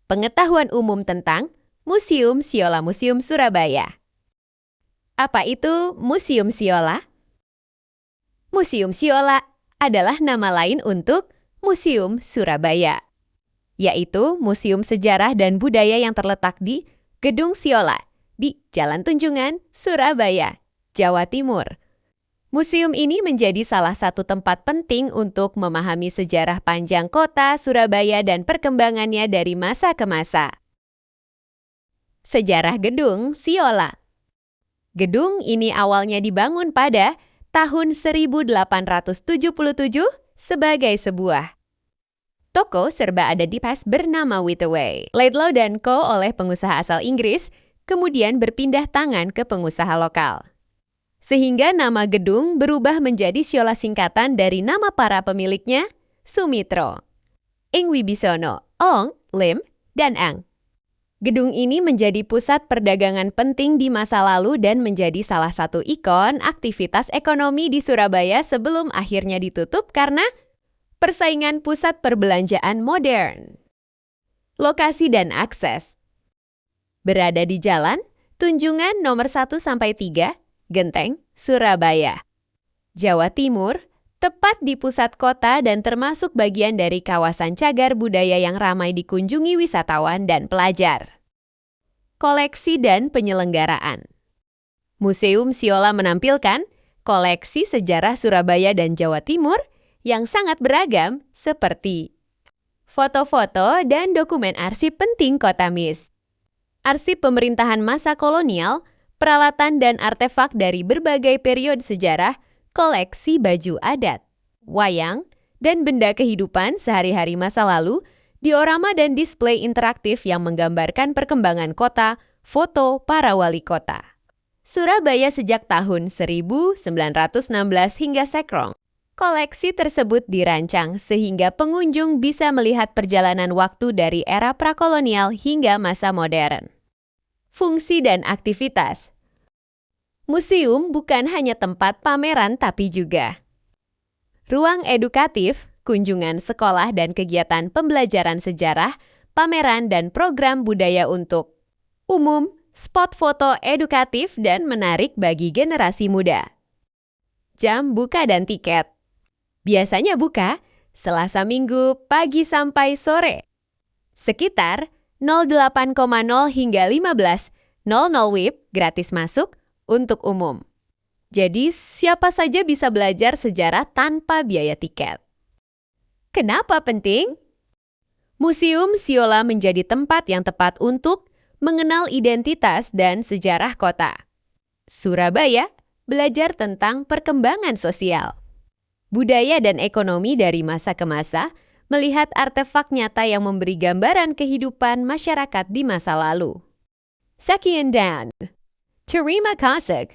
Pengetahuan umum tentang Museum Siola Museum Surabaya. Apa itu Museum Siola? Museum Siola adalah nama lain untuk Museum Surabaya, yaitu museum sejarah dan budaya yang terletak di Gedung Siola di Jalan Tunjungan, Surabaya, Jawa Timur. Museum ini menjadi salah satu tempat penting untuk memahami sejarah panjang kota Surabaya dan perkembangannya dari masa ke masa. Sejarah Gedung Siola. Gedung ini awalnya dibangun pada tahun 1877 sebagai sebuah toko serba ada di pas bernama Whitaway, Laidlaw & Co. oleh pengusaha asal Inggris, kemudian berpindah tangan ke pengusaha lokal. Sehingga nama gedung berubah menjadi Siola singkatan dari nama para pemiliknya, Sumitro, Ing Wibisono, Ong, Lim, dan Ang. Gedung ini menjadi pusat perdagangan penting di masa lalu dan menjadi salah satu ikon aktivitas ekonomi di Surabaya sebelum akhirnya ditutup karena persaingan pusat perbelanjaan modern. Lokasi dan akses. Berada di Jalan Tunjungan nomor 1-3, Genteng, Surabaya, Jawa Timur, tepat di pusat kota dan termasuk bagian dari kawasan cagar budaya yang ramai dikunjungi wisatawan dan pelajar. Koleksi dan penyelenggaraan. Museum Siola menampilkan koleksi sejarah Surabaya dan Jawa Timur yang sangat beragam seperti foto-foto dan dokumen arsip penting Kota Mis, arsip pemerintahan masa kolonial, peralatan dan artefak dari berbagai periode sejarah, koleksi baju adat, wayang, dan benda kehidupan sehari-hari masa lalu, diorama dan display interaktif yang menggambarkan perkembangan kota, foto para wali kota. Surabaya sejak tahun 1916 hingga sekarang. Koleksi tersebut dirancang sehingga pengunjung bisa melihat perjalanan waktu dari era prakolonial hingga masa modern. Fungsi dan aktivitas. Museum bukan hanya tempat pameran tapi juga ruang edukatif, kunjungan sekolah dan kegiatan pembelajaran sejarah, pameran dan program budaya untuk umum, spot foto edukatif dan menarik bagi generasi muda. Jam buka dan tiket. Biasanya buka Selasa Minggu pagi sampai sore. Sekitar 08.00 hingga 15.00 WIB gratis masuk untuk umum. Jadi siapa saja bisa belajar sejarah tanpa biaya tiket. Kenapa penting? Museum Siola menjadi tempat yang tepat untuk mengenal identitas dan sejarah kota Surabaya, belajar tentang perkembangan sosial, budaya dan ekonomi dari masa ke masa, melihat artefak nyata yang memberi gambaran kehidupan masyarakat di masa lalu. Sekian dan terima kasih.